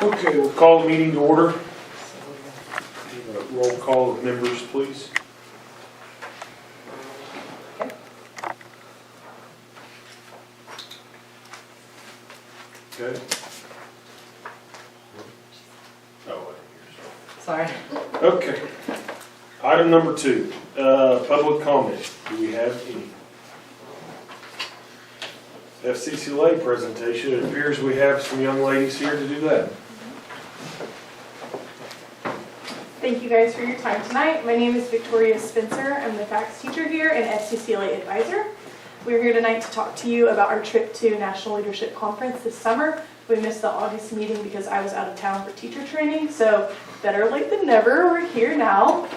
Okay, we'll call the meeting to order. Roll call of members, please. Okay. Oh, Sorry. okay. Item number 2, public comment. Do we have any? FCCLA presentation. It appears we have some young ladies here to do that. Thank you guys for your time tonight. My name is Victoria Spencer. I'm the faculty teacher here and FCCLA advisor. We're here tonight to talk to you about our trip to National Leadership Conference this summer. We missed the August meeting because I was out of town for teacher training, so better late than never. We're here now.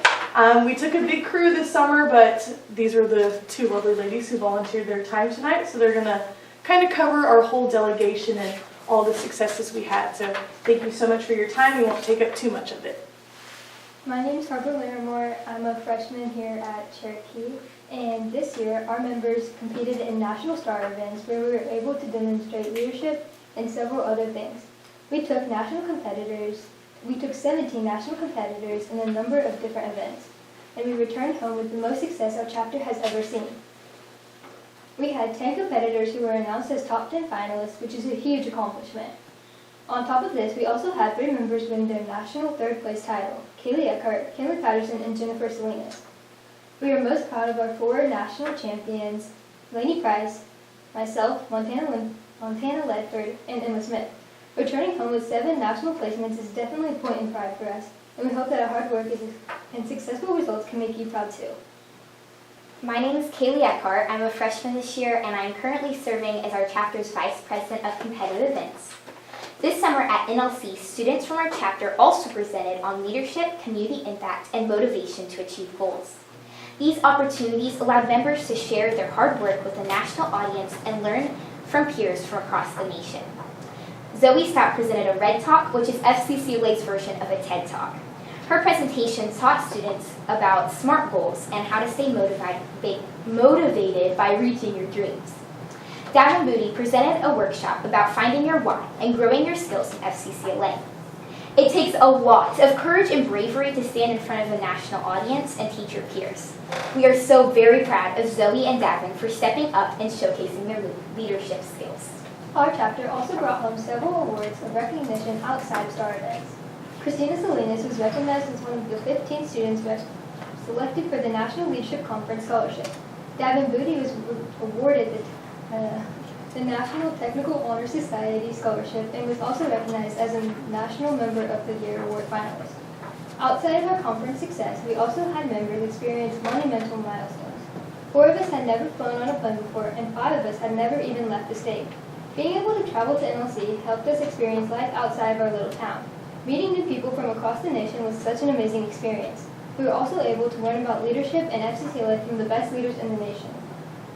We took a big crew this summer, but these are the 2 lovely ladies who volunteered their time tonight, so they're going to kind of cover our whole delegation and all the successes we had. So thank you so much for your time. We won't take up too much of it. My name is Harper Larimore. I'm a freshman here at Cherokee, and this year our members competed in National Star events where we were able to demonstrate leadership and several other things. We took 17 national competitors in a number of different events, and we returned home with the most success our chapter has ever seen. We had 10 competitors who were announced as top 10 finalists, which is a huge accomplishment. On top of this, we also had 3 members win their national 3rd place title: Kaylee Eckhart, Kinley Patterson, and Jennifer Salinas. We are most proud of our 4 national champions, Lainey Price, myself, Montana Ledford, and Emma Smith. Returning home with 7 national placements is definitely a point in pride for us, and we hope that our hard work and successful results can make you proud too. My name is Kaylee Eckhart. I'm a freshman this year, and I'm currently serving as our chapter's Vice President of Competitive Events. This summer at NLC, students from our chapter also presented on leadership, community impact, and motivation to achieve goals. These opportunities allowed members to share their hard work with a national audience and learn from peers from across the nation. Zoe Stout presented a Red Talk, which is FCCLA's version of a TED Talk. Her presentation taught students about SMART goals and how to stay motivated by reaching your dreams. Davin Moody presented a workshop about finding your why and growing your skills in FCCLA. It takes a lot of courage and bravery to stand in front of a national audience and teach your peers. We are so very proud of Zoe and Davin for stepping up and showcasing their leadership skills. Our chapter also brought home several awards of recognition outside of STAR events. Christina Salinas was recognized as one of the 15 students selected for the National Leadership Conference Scholarship. Davin Booty was awarded the National Technical Honor Society Scholarship and was also recognized as a National Member of the Year Award finalist. Outside of our conference success, we also had members experience monumental milestones. 4 of us had never flown on a plane before, and 5 of us had never even left the state. Being able to travel to NLC helped us experience life outside of our little town. Meeting new people from across the nation was such an amazing experience. We were also able to learn about leadership and FCCLA from the best leaders in the nation.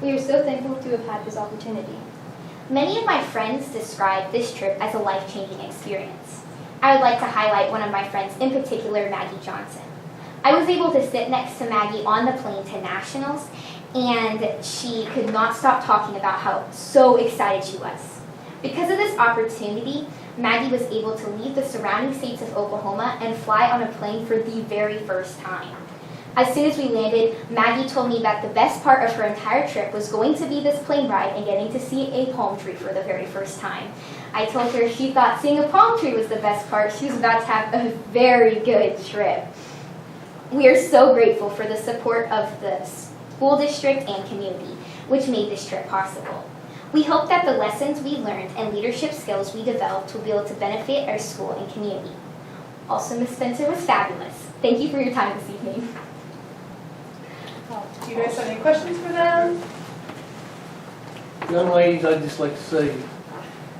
We are so thankful to have had this opportunity. Many of my friends describe this trip as a life-changing experience. I would like to highlight one of my friends, in particular, Maggie Johnson. I was able to sit next to Maggie on the plane to nationals, and she could not stop talking about how so excited she was. Because of this opportunity, Maggie was able to leave the surrounding states of Oklahoma and fly on a plane for the very first time. As soon as we landed, Maggie told me that the best part of her entire trip was going to be this plane ride and getting to see a palm tree for the very first time. I told her she thought seeing a palm tree was the best part. She was about to have a very good trip. We are so grateful for the support of the school district and community, which made this trip possible. We hope that the lessons we learned and leadership skills we developed will be able to benefit our school and community. Also, Ms. Spencer was fabulous. Thank you for your time this evening. Do you guys have any questions for them? Young ladies, I'd just like to say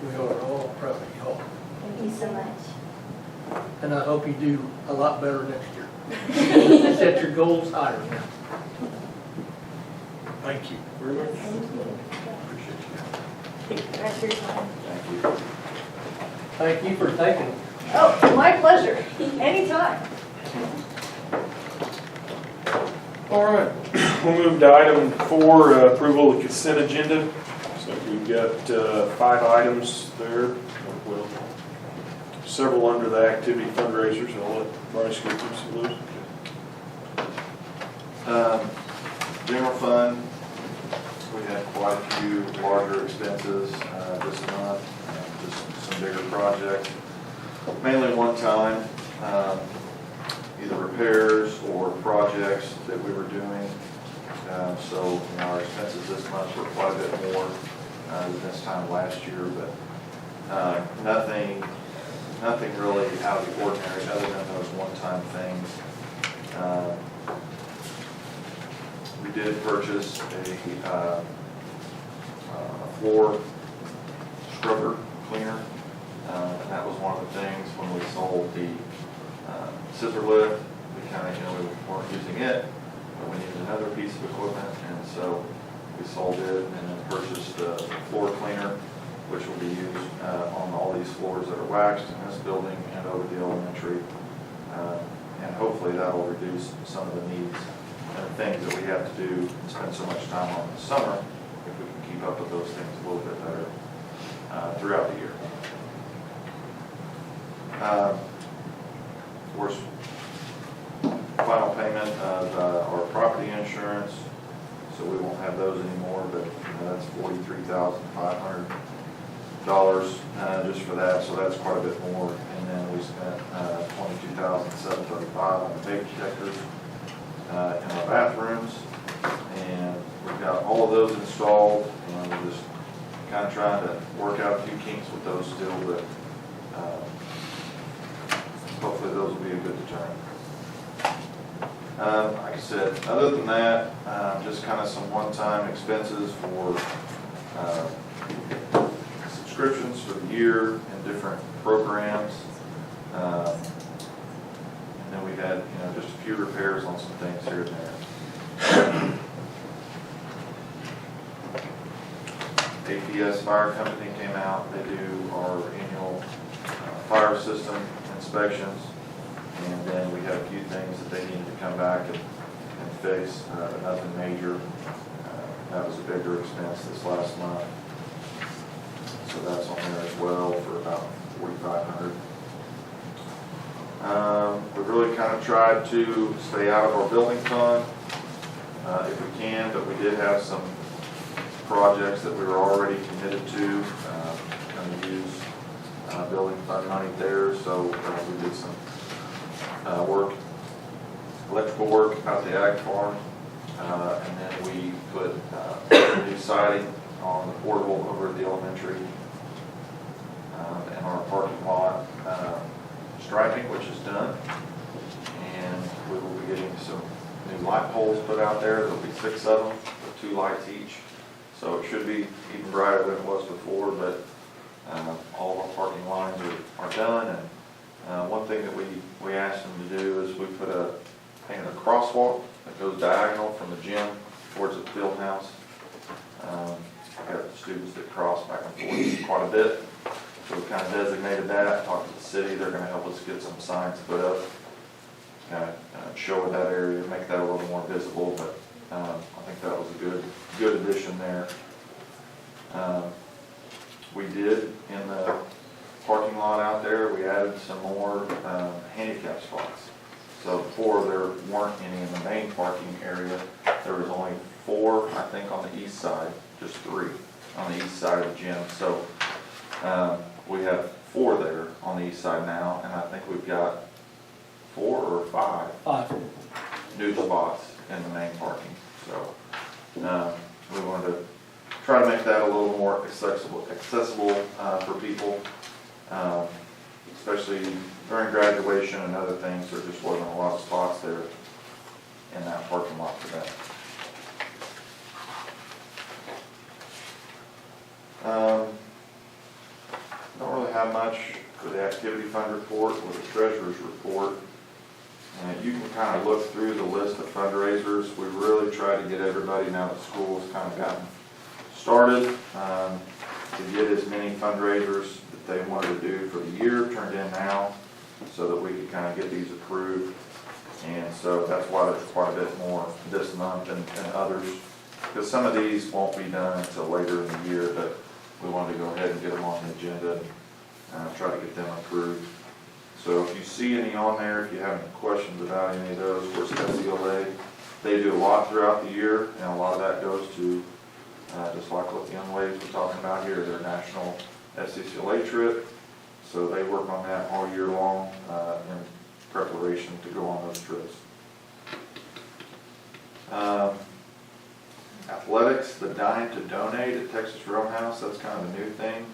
we are all proud of y'all. Thank you so much. And I hope you do a lot better next year. Set your goals higher now. Thank you very much. Thank you guys for your time. Thank you. Thank you for taking it. Oh, my pleasure. Anytime. All right, we'll move to item 4, approval of consent agenda. So we've got 5 items there. We'll several under the activity fundraisers. I'll let Bryce go through some of those. General fund, we had quite a few larger expenses this month, just some bigger projects. Mainly one time, either repairs or projects that we were doing. So our expenses this month were quite a bit more than this time last year, but nothing really out of the ordinary other than those one-time things. We did purchase a floor scrubber cleaner, and that was one of the things when we sold the scissor lift. We kind of, we weren't using it, but we needed another piece of equipment, and so we sold it and then purchased the floor cleaner, which will be used on all these floors that are waxed in this building and over the elementary. And hopefully that will reduce some of the needs and things that we have to do and spend so much time on in the summer, if we can keep up with those things a little bit better throughout the year. Of course, final payment of our property insurance, so we won't have those anymore, but that's $43,500 just for that, so that's quite a bit more. And then we spent $22,735 on the vape detectors in our bathrooms, and we've got all of those installed, and we're just kind of trying to work out a few kinks with those still, but hopefully those will be a good deterrent. Like I said, other than that, just kind of some one-time expenses for subscriptions for the year and different programs. And then we had, just a few repairs on some things here and there. APS Fire Company came out. They do our annual fire system inspections. And then we had a few things that they needed to come back and fix, but nothing major. That was a bigger expense this last month. So that's on there as well for about $4,500. We've really kind of tried to stay out of our building fund if we can, but we did have some projects that we were already committed to. Going to use building fund money there, so we did some electrical work out the ag farm, and then we put new siding on the portable over at the elementary, and our parking lot striping, which is done, and we will be getting some new light poles put out there. There'll be 6 of them with 2 lights each, so it should be even brighter than it was before, but all of our parking lines are done. And one thing that we asked them to do is we painted a crosswalk that goes diagonal from the gym towards the field house. We've got students that cross back and forth quite a bit, so we kind of designated that, talked to the city. They're going to help us get some signs put up, kind of show that area, make that a little more visible, but I think that was a good addition there. We did in the parking lot out there, we added some more handicap spots. So before there weren't any in the main parking area. There was only 4, I think, on the east side, just 3 on the east side of the gym. So we have 4 there on the east side now, and I think we've got 4 or 5 new spots in the main parking. So we wanted to try to make that a little more accessible for people, especially during graduation and other things. There just wasn't a lot of spots there in that parking lot for that. Don't really have much for the activity fund report or the treasurer's report. You can kind of look through the list of fundraisers. We really try to get everybody, now that school's kind of gotten started, to get as many fundraisers that they wanted to do for the year turned in now, so that we could kind of get these approved. And so that's why there's quite a bit more this month than others, because some of these won't be done until later in the year, but we wanted to go ahead and get them on the agenda try to get them approved. So if you see any on there, if you have any questions about any of those, of course, SCLA, they do a lot throughout the year, and a lot of that goes to, just like what the young ladies were talking about here, their national SCCLA trip. So they work on that all year long in preparation to go on those trips. Athletics, the Dine to Donate at Texas Roadhouse, that's kind of a new thing.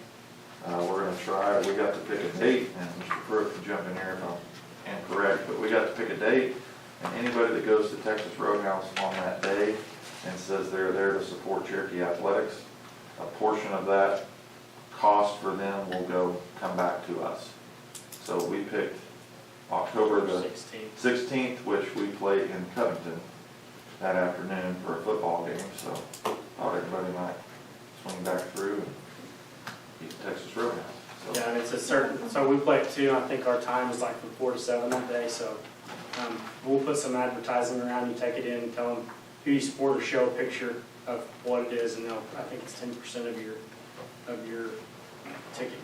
We're going to try, we got to pick a date, and Mr. Pruitt can jump in here if I'm incorrect, but we got to pick a date, and anybody that goes to Texas Roadhouse on that day and says they're there to support Cherokee Athletics, a portion of that cost for them will come back to us. So we picked October the 16th, which we play in Covington that afternoon for a football game, so thought everybody might swing back through and eat the Texas Roadhouse. So. Yeah, and it's a certain, so we play at 2, I think our time is like from 4 to 7 that day, so we'll put some advertising around, you take it in and tell them who you support or show a picture of what it is, and I think it's 10% of your ticket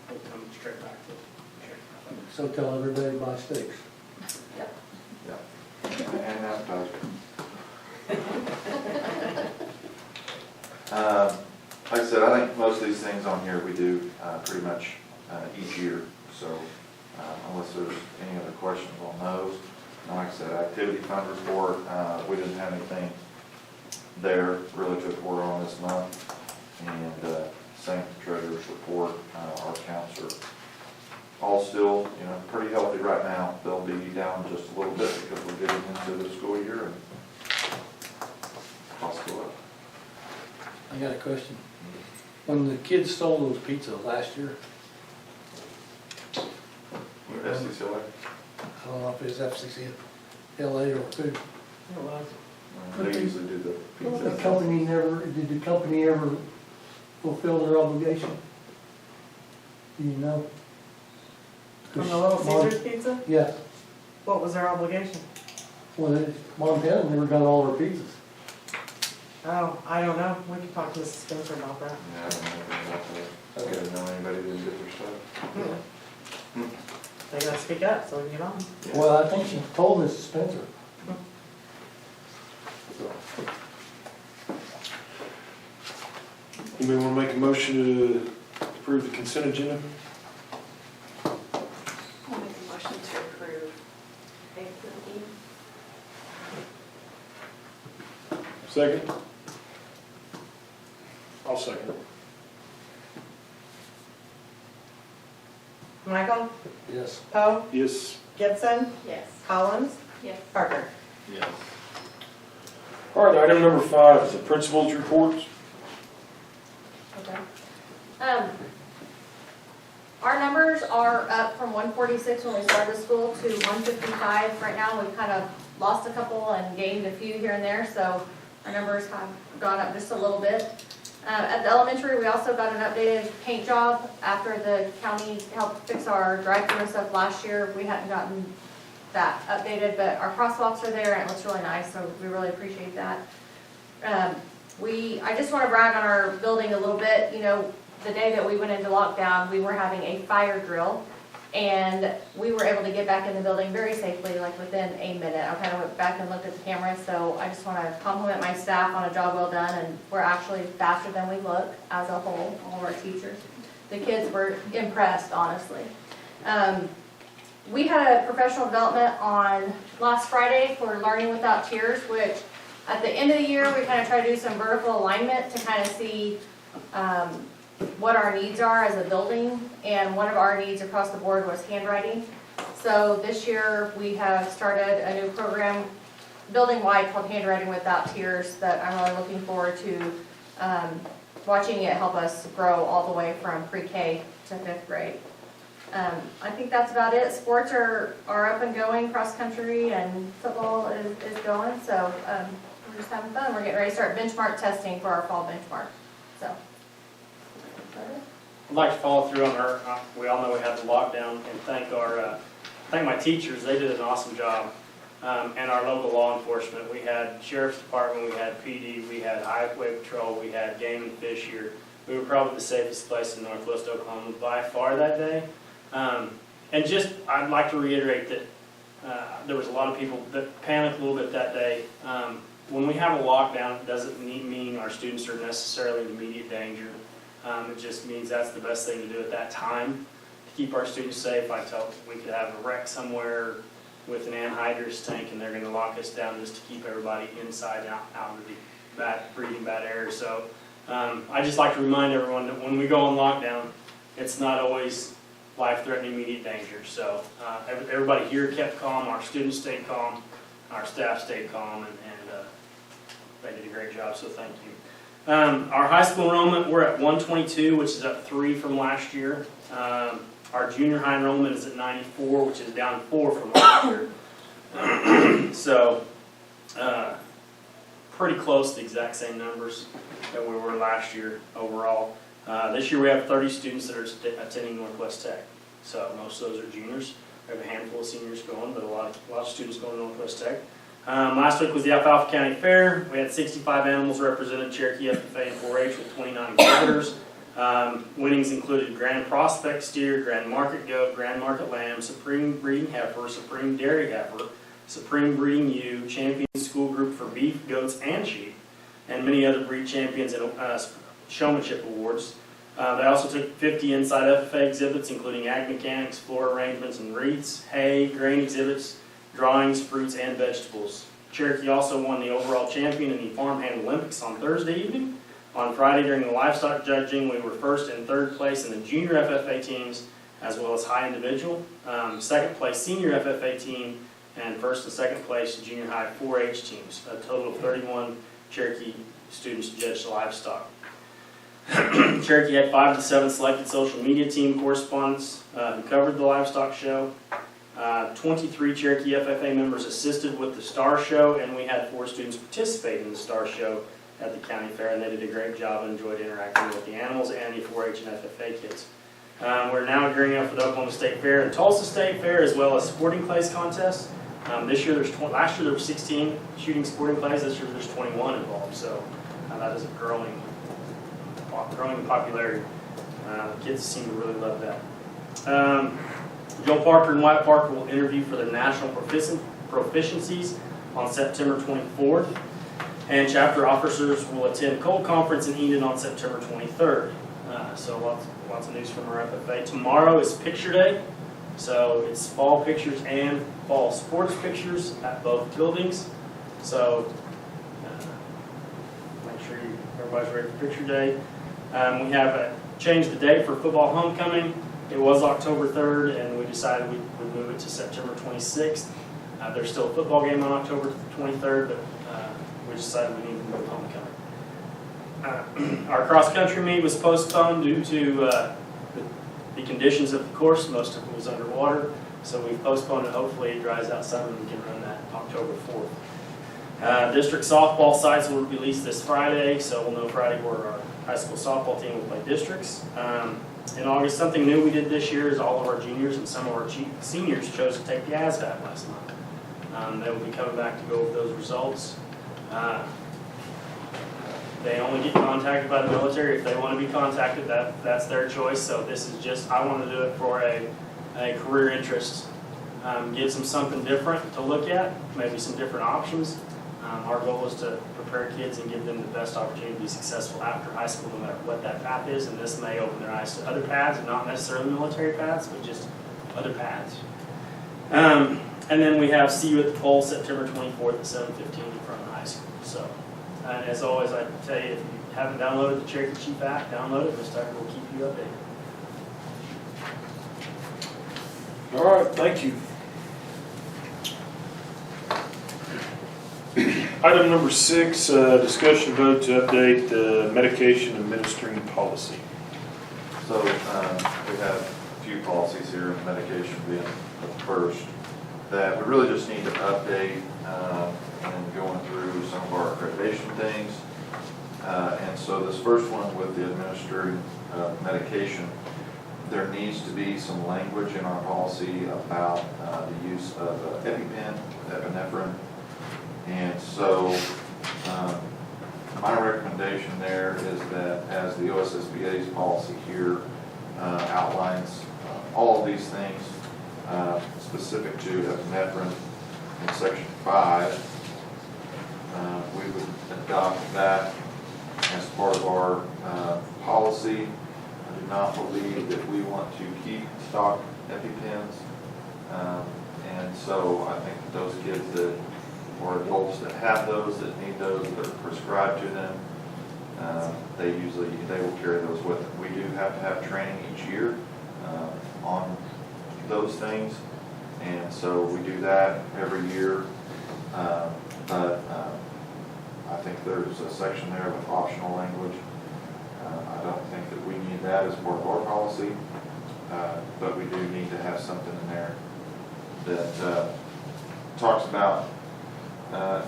will come straight back to Cherokee. So tell everybody to buy steaks. And advertising. Like I said, I think most of these things on here we do pretty much each year. So unless there's any other questions on those, and like I said, activity fund report, we didn't have anything there really to report on this month. And same with the treasurer's report. Our accounts are all still, pretty healthy right now. They'll be down just a little bit because we're getting into the school year and costs go up. I got a question. When the kids stole those pizzas last year, SCCLA? I don't know if it's FCC, LA or who. They usually do the pizza. Did the company ever fulfill their obligation? Do you know? On the Little Caesars pizza? Yeah. What was their obligation? Well, Montana never got all their pizzas. Oh, I don't know. We can talk to Mrs. Spencer about that. Yeah, I don't know anything about that. I didn't know anybody didn't get their stuff. They gotta speak up so we can get on. Well, I think she told Mrs. Spencer. Anybody want to make a motion to approve the consent agenda? I'll make a motion to approve A-15. Second? I'll second. Michael? Yes. Poe? Yes. Gibson? Yes. Collins? Yes. Parker? Yes. All right, item number 5 is the principal's reports. Okay. Our numbers are up from 146 when we started school to 155 right now. We've kind of lost a couple and gained a few here and there, so our numbers have gone up just a little bit. At the elementary, we also got an updated paint job after the county helped fix our drive-through and stuff last year. We hadn't gotten that updated, but our crosswalks are there and it looks really nice, so we really appreciate that. I just want to brag on our building a little bit. The day that we went into lockdown, we were having a fire drill, and we were able to get back in the building very safely, like within a minute. I kind of went back and looked at the camera, so I just want to compliment my staff on a job well done, and we're actually faster than we look as a whole, all of our teachers. The kids were impressed, honestly. We had a professional development on last Friday for Learning Without Tears, which at the end of the year, we kind of try to do some vertical alignment to kind of see what our needs are as a building, and one of our needs across the board was handwriting. So this year we have started a new program building-wide called Handwriting Without Tears that I'm really looking forward to watching it help us grow all the way from pre-K to 5th grade. I think that's about it. Sports are up and going, cross-country and football is going, so we're just having fun. We're getting ready to start benchmark testing for our fall benchmark, so. I'd like to follow through on we all know we had the lockdown, and thank my teachers. They did an awesome job, and our local law enforcement. We had Sheriff's Department, we had PD, we had Highway Patrol, we had Game and Fish here. We were probably the safest place in Northwest Oklahoma by far that day. And just, I'd like to reiterate that there was a lot of people that panicked a little bit that day. When we have a lockdown, it doesn't mean our students are necessarily in immediate danger. It just means that's the best thing to do at that time to keep our students safe. I felt we could have a wreck somewhere with an anhydrous tank and they're going to lock us down just to keep everybody inside and out of the breathing bad air. So I just like to remind everyone that when we go on lockdown, it's not always life-threatening immediate danger. So everybody here kept calm, our students stayed calm, our staff stayed calm, and they did a great job, so thank you. Our high school enrollment, we're at 122, which is up 3 from last year. Our junior high enrollment is at 94, which is down 4 from last year. So pretty close to the exact same numbers that we were last year overall. This year we have 30 students that are attending Northwest Tech. So most of those are juniors. We have a handful of seniors going, but a lot of students going to Northwest Tech. Last week was the Alfalfa County Fair. We had 65 animals represented, Cherokee FFA and 4-H with 29 exhibitors. Winnings included Grand Prospect Steer, Grand Market Goat, Grand Market Lamb, Supreme Breeding Heifer, Supreme Dairy Heifer, Supreme Breeding Ewe, Champion School Group for Beef, Goats, and Sheep, and many other breed champions and showmanship awards. They also took 50 inside FFA exhibits, including ag mechanics, floor arrangements and wreaths, hay, grain exhibits, drawings, fruits, and vegetables. Cherokee also won the overall champion in the Farmhand Olympics on Thursday evening. On Friday during the livestock judging, we were first and third place in the junior FFA teams, as well as high individual. Second place senior FFA team, and first and second place junior high 4-H teams. A total of 31 Cherokee students judged livestock. Cherokee had 5 to 7 selected social media team correspondents who covered the livestock show. 23 Cherokee FFA members assisted with the Star Show, and we had 4 students participate in the Star Show at the county fair, and they did a great job and enjoyed interacting with the animals and the 4-H and FFA kids. We're now gearing up for the Oklahoma State Fair and Tulsa State Fair, as well as sporting clays contests. Last year there were 16 shooting sporting clays. This year there's 21 involved, so that is a growing popularity. The kids seem to really love that. Joe Parker and Wyatt Parker will interview for their national proficiencies on September 24th, and chapter officers will attend Cold Conference in Eden on September 23rd. So lots of news from our FFA. Tomorrow is Picture Day, so it's fall pictures and fall sports pictures at both buildings. So make sure everybody's ready for Picture Day. We have changed the date for football homecoming. It was October 3rd, and we decided we'd move it to September 26th. There's still a football game on October 23rd, but we decided we needed to move homecoming. Our cross-country meet was postponed due to the conditions of the course. Most of it was underwater, so we've postponed it. Hopefully it dries out some and we can run that October 4th. District softball sites will be released this Friday, so we'll know Friday where our high school softball team will play districts. In August, something new we did this year is all of our juniors and some of our seniors chose to take the ASVAB last month. They will be coming back to go over those results. They only get contacted by the military if they want to be contacted. That's their choice. So this is just, I want to do it for a career interest. Gives them something different to look at, maybe some different options. Our goal is to prepare kids and give them the best opportunity to be successful after high school, no matter what that path is. And this may open their eyes to other paths, not necessarily military paths, but just other paths. And then we have See You at the Pole, September 24th at 7:15 in front of the high school. So, as always, I tell you, if you haven't downloaded the Cherokee Chief app, download it. This time we'll keep you updated. All right, thank you. Item number 6, discussion vote to update the medication administering policy. So we have a few policies here, medication being the first, that we really just need to update and going through some of our accreditation things. And so this first one with the administering medication, there needs to be some language in our policy about the use of EpiPen, epinephrine. And so my My recommendation there is that as the OSSBA's policy here outlines all of these things specific to epinephrine in section 5, we would adopt that as part of our policy. I do not believe that we want to keep stock EpiPens. And so I think that those kids that, or adults that have those, that need those, that are prescribed to them, they will carry those with them. We do have to have training each year on those things. And so we do that every year. But I think there's a section there with optional language. I don't think that we need that as part of our policy, but we do need to have something in there that talks about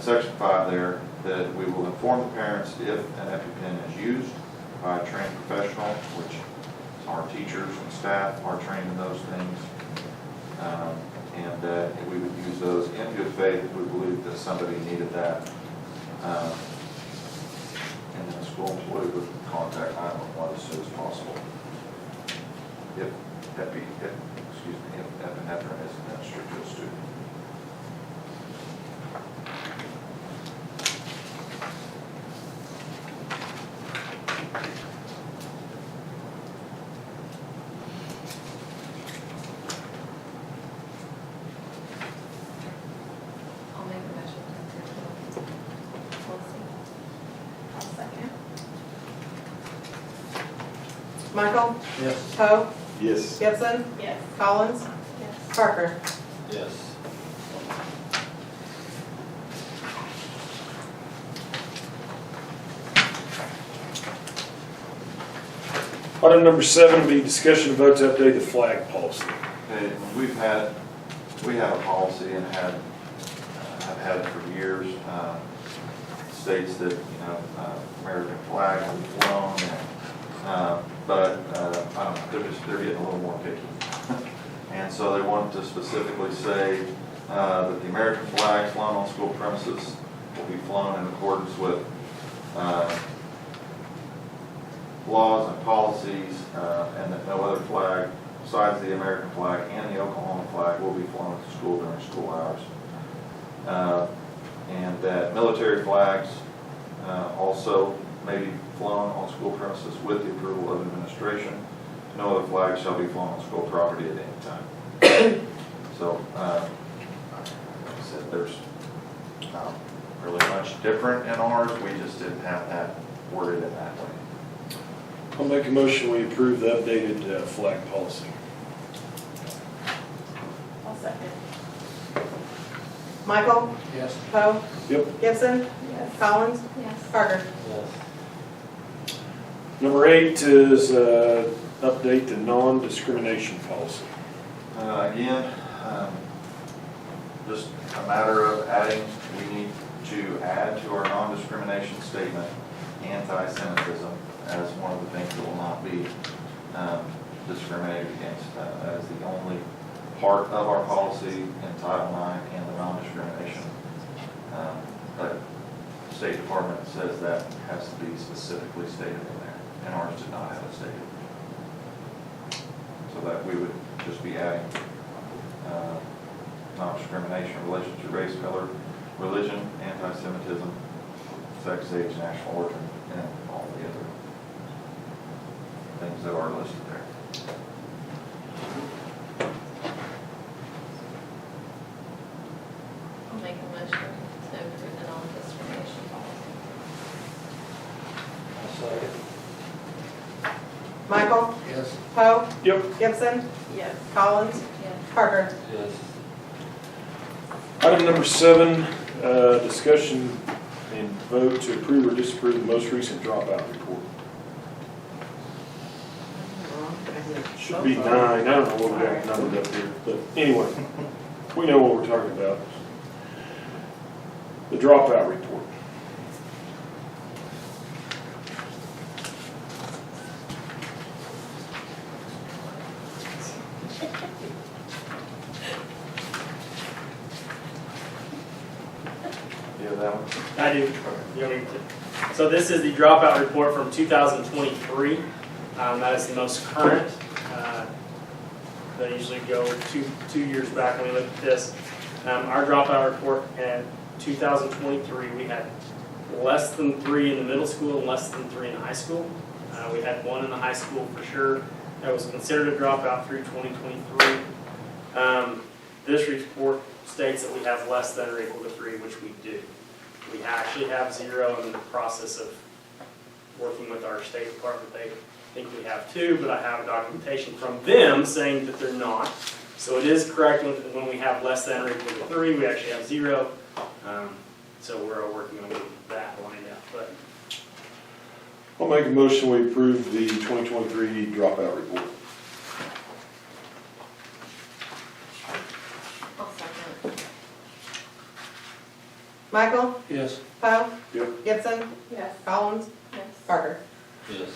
section 5 there, that we will inform the parents if an EpiPen is used by a trained professional, which our teachers and staff are trained in those things, and that we would use those in good faith if we believe that somebody needed that. And then the school employee would contact 911 as soon as possible if epinephrine is administered to a student. I'll make a motion to approve the policy. I'll second. Michael? Yes. Poe? Yes. Gibson? Yes. Collins? Yes. Parker? Yes. Item number 7 will be discussion and vote to update the flag policy. Okay, we have a policy and have had it for years. States that, American flag will be flown, but I don't know, they're getting a little more picky. And so they want to specifically say that the American flag flown on school premises will be flown in accordance with laws and policies, and that no other flag besides the American flag and the Oklahoma flag will be flown at the school during school hours. And that military flags also may be flown on school premises with the approval of administration. No other flags shall be flown on school property at any time. So, like I said, there's not really much different in ours. We just didn't have that worded in that way. I'll make a motion we approve the updated flag policy. I'll second. Michael? Yes. Poe? Yep. Gibson? Yes. Collins? Yes. Parker? Number 8 is update the non-discrimination policy. Again, just a matter of adding, we need to add to our non-discrimination statement anti-Semitism as one of the things that will not be discriminated against. That is the only part of our policy in Title IX and the non-discrimination. But the State Department says that has to be specifically stated in there, and ours did not have it stated. So that we would just be adding non-discrimination in relation to race, color, religion, anti-Semitism, sex, age, national origin, and all the other things that are listed there. I'll make a motion to approve the non-discrimination policy. Michael? Yes. Poe? Yep. Gibson? Yes. Collins? Yes. Parker? Item number 7, discussion and vote to approve or disapprove the most recent dropout report. Should be 9, I don't know what we got numbered up here, but anyway, we know what we're talking about. The dropout report. You have that one? I do. You want me to? So this is the dropout report from 2023. That is the most current. They usually go two years back when we look at this. Our dropout report in 2023, we had less than 3 in the middle school and less than 3 in the high school. We had 1 in the high school for sure. That was considered a dropout through 2023. This report states that we have less than or equal to 3, which we do. We actually have 0 in the process of working with our State Department. They think we have 2, but I have documentation from them saying that they're not. So it is correct when we have less than or equal to 3, we actually have 0. So we're all working on that line out. But I'll make a motion, we approve the 2023 dropout report. I'll second. Michael? Yes. Poe? Yep. Gibson? Yes. Collins? Yes. Parker? Yes.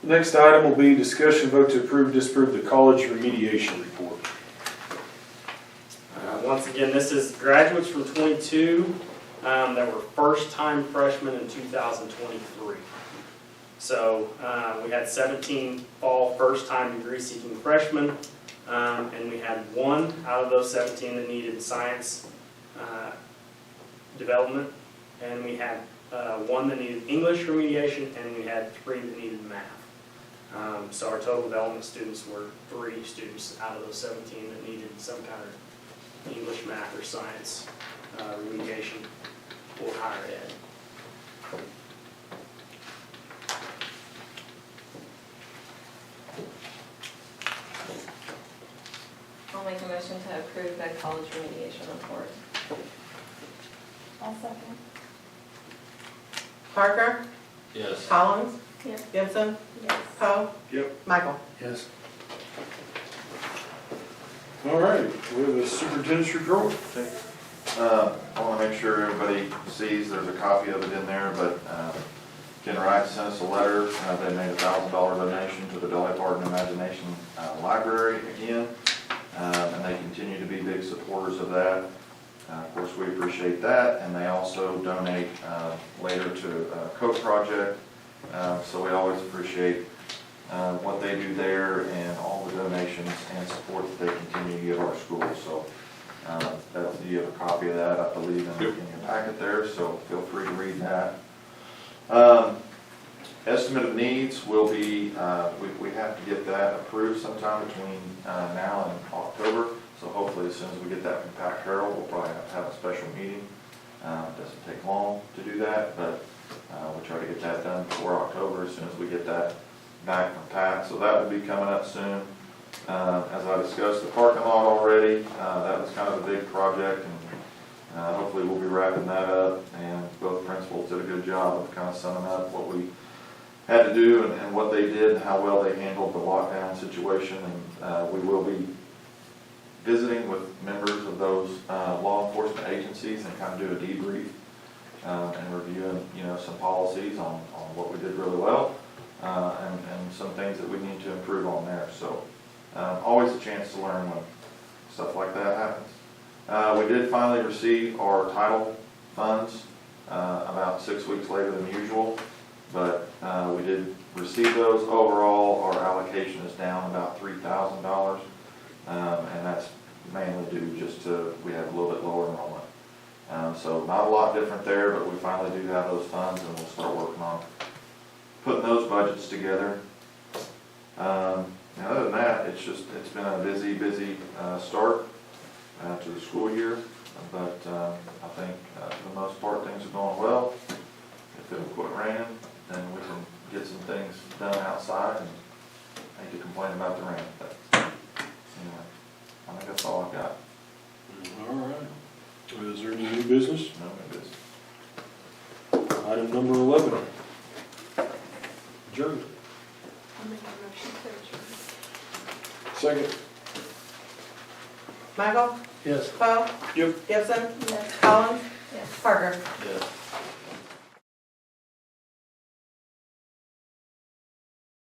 Next item will be discussion vote to approve, disapprove the college remediation report. once again, this is graduates from 22 that were first-time freshmen in 2023. So we had 17 fall first-time degree-seeking freshmen, and we had 1 out of those 17 that needed science development, and we had 1 that needed English remediation, and we had 3 that needed math. So our total development students were 3 students out of those 17 that needed some kind of English, math, or science remediation or higher ed. I'll make a motion to approve the college remediation report. I'll second. Parker? Yes. Collins? Yes. Gibson? Yes. Poe? Yep. Michael? Yes. All right, we have the superintendent's report. I want to make sure everybody sees, there's a copy of it in there, but Ken Wright sent us a letter. They made a $1,000 donation to the Delaware Art and Imagination Library again, and they continue to be big supporters of that. Of course, we appreciate that, and they also donate later to a Coke project, so we always appreciate what they do there and all the donations and support that they continue to give our schools. So you have a copy of that, I believe, in your packet there, so feel free to read that. Estimate of needs will be, we have to get that approved sometime between now and October. So hopefully as soon as we get that from Pat Carroll, we'll probably have a special meeting. It doesn't take long to do that, but we'll try to get that done before October as soon as we get that back from Pat. So that will be coming up soon. As I discussed the parking lot already, that was kind of a big project, and hopefully we'll be wrapping that up. And both principals did a good job of kind of summing up what we had to do and what they did and how well they handled the lockdown situation. And we will be visiting with members of those law enforcement agencies and kind of do a debrief and reviewing, some policies on what we did really well and some things that we need to improve on there. So always a chance to learn when stuff like that happens. We did finally receive our title funds about 6 weeks later than usual, but we did receive those. Overall, our allocation is down about $3,000. And that's mainly due just to, we have a little bit lower enrollment. So not a lot different there, but we finally do have those funds and we'll start working on putting those budgets together. Other than that, it's been a busy start to the school year, but I think for the most part things are going well. If it'll quit raining, then we can get some things done outside, and I hate to complain about the rain, but anyway, I think that's all I've got. All right. Is there any new business? No new business. Item number 11. Adjourned. I'll make a motion to adjourn. Second. Michael? Yes. Poe? Yep. Gibson? Yes. Collins? Yes. Parker? Yes.